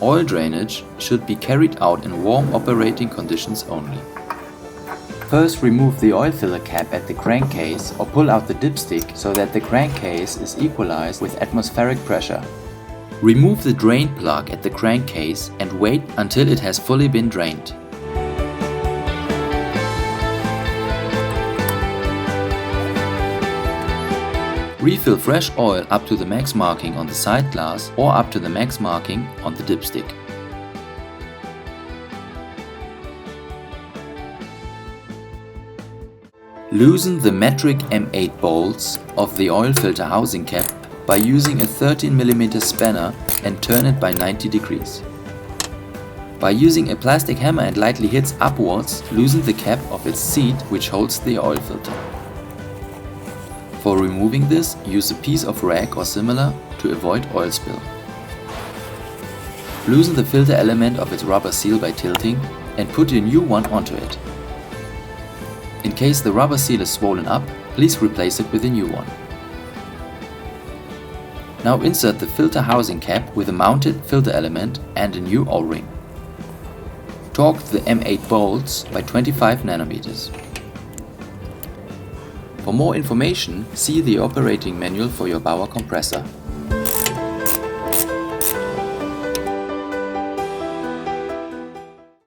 Oil drainage should be carried out in warm operating conditions only. First, remove the oil filter cap at the crankcase or pull out the dipstick so that the crankcase is equalized with atmospheric pressure. Remove the drain plug at the crankcase and wait until it has fully been drained. Refill fresh oil up to the max marking on the side glass or up to the max marking on the dipstick. Loosen the metric M8 bolts of the oil filter housing cap by using a 13 mm spanner and turn it by 90 degrees. By using a plastic hammer and lightly hits upwards, loosen the cap of its seat which holds the oil filter. For removing this, use a piece of rag or similar to avoid oil spill. Loosen the filter element of its rubber seal by tilting and put a new one onto it. In case the rubber seal is swollen up, please replace it with a new one. Now insert the filter housing cap with a mounted filter element and a new O-ring. Torque the M8 bolts by 25 nanometers. For more information, see the operating manual for your BAUER compressor.